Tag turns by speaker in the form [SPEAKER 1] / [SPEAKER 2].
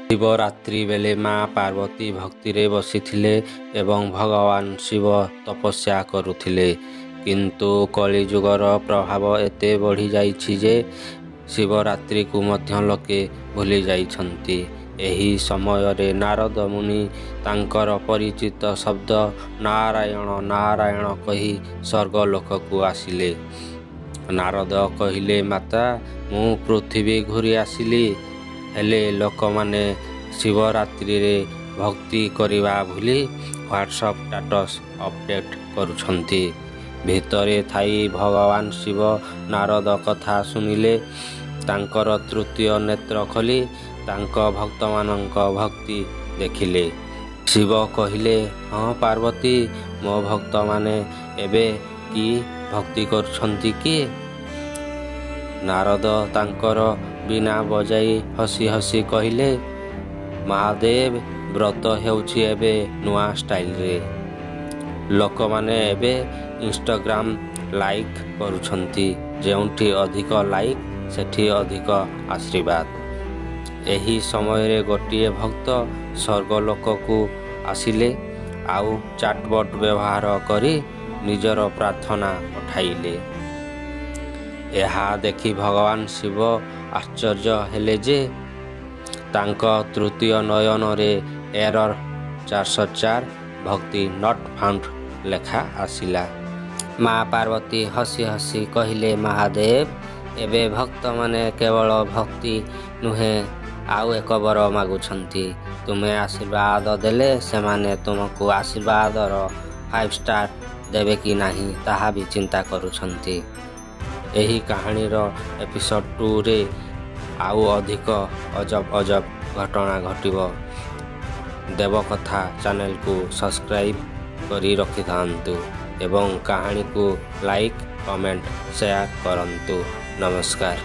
[SPEAKER 1] ଶିବରାତ୍ରି ବେଳେ ମା ପାର୍ବତୀ ଭକ୍ତିରେ ବସିଥିଲେ ଏବଂ ଭଗବାନ ଶିବ ତପସ୍ୟା କରୁଥିଲେ। କିନ୍ତୁ କଳିଯୁଗର ପ୍ରଭାବ ଏତେ ବଢ଼ିଯାଇଛି ଯେ ଶିବରାତ୍ରିକୁ ମଧ୍ୟ ଲୋକେ ଭୁଲି ଯାଇଛନ୍ତି। ଏହି ସମୟରେ ନାରଦ ମୁନି ତାଙ୍କର ପରିଚିତ ଶବ୍ଦ ନାରାୟଣ ନାରାୟଣ କହି ସ୍ୱର୍ଗଲୋକକୁ ଆସିଲେ। ନାରଦ କହିଲେ, ମାତା, ମୁଁ ପୃଥିବୀ ଘୂରି ଆସିଲି, ହେଲେ ଲୋକମାନେ ଶିବରାତ୍ରିରେ ଭକ୍ତି କରିବା ଭୁଲି ହ୍ୱାଟ୍ସଆପ୍ ଷ୍ଟାଟସ୍ ଅପଡେଟ୍ କରୁଛନ୍ତି। ଭିତରେ ଥାଇ ଭଗବାନ ଶିବ ନାରଦ କଥା ଶୁଣିଲେ। ତାଙ୍କର ତୃତୀୟ ନେତ୍ର ଖୋଲି ତାଙ୍କ ଭକ୍ତମାନଙ୍କ ଭକ୍ତି ଦେଖିଲେ। ଶିବ କହିଲେ, ହଁ ପାର୍ବତୀ, ମୋ ଭକ୍ତମାନେ ଏବେ କି ଭକ୍ତି କରୁଛନ୍ତି କି? ନାରଦ ତାଙ୍କର ବୀଣା ବଜାଇ ହସି ହସି କହିଲେ, ମହାଦେବ, ବ୍ରତ ହେଉଛି ଏବେ ନୂଆ ଷ୍ଟାଇଲରେ। ଲୋକମାନେ ଏବେ ଇନଷ୍ଟାଗ୍ରାମ ଲାଇକ୍ କରୁଛନ୍ତି। ଯେଉଁଠି ଅଧିକ ଲାଇକ୍ ସେଠି ଅଧିକ ଆଶୀର୍ବାଦ। ଏହି ସମୟରେ ଗୋଟିଏ ଭକ୍ତ ସ୍ୱର୍ଗଲୋକକୁ ଆସିଲେ ଆଉ ଚାଟବଟ୍ ବ୍ୟବହାର କରି ନିଜର ପ୍ରାର୍ଥନା ପଠାଇଲେ। ଏହା ଦେଖି ଭଗବାନ ଶିବ ଆଶ୍ଚର୍ଯ୍ୟ ହେଲେ ଯେ ତାଙ୍କ ତୃତୀୟ ନୟନରେ ଏରର 404 ଭକ୍ତି ନଟ୍ ଫାଉଣ୍ଡ ଲେଖା ଆସିଲା। ମା ପାର୍ବତୀ ହସି ହସି କହିଲେ, ମହାଦେବ, ଏବେ ଭକ୍ତମାନେ କେବଳ ଭକ୍ତି ନୁହେଁ ଆଉ ଏକ ବର ମାଗୁଛନ୍ତି। ତୁମେ ଆଶୀର୍ବାଦ ଦେଲେ ସେମାନେ ତୁମକୁ ଆଶୀର୍ବାଦର 5 ଷ୍ଟାର ଦେବେ କି ନାହିଁ ତାହା ବି ଚିନ୍ତା କରୁଛନ୍ତି। ଏହି କାହାଣୀର ଏପିସୋଡ୍ 2ରେ ଆଉ ଅଧିକ ଅଜବ ଅଜବ ଘଟଣା ଘଟିବ। ଦେବକଥା ଚ୍ୟାନେଲକୁ ସବସ୍କ୍ରାଇବ୍ କରି ରଖିଥାନ୍ତୁ ଏବଂ କାହାଣୀକୁ ଲାଇକ୍, କମେଣ୍ଟ, ସେୟାର କରନ୍ତୁ। ନମସ୍କାର।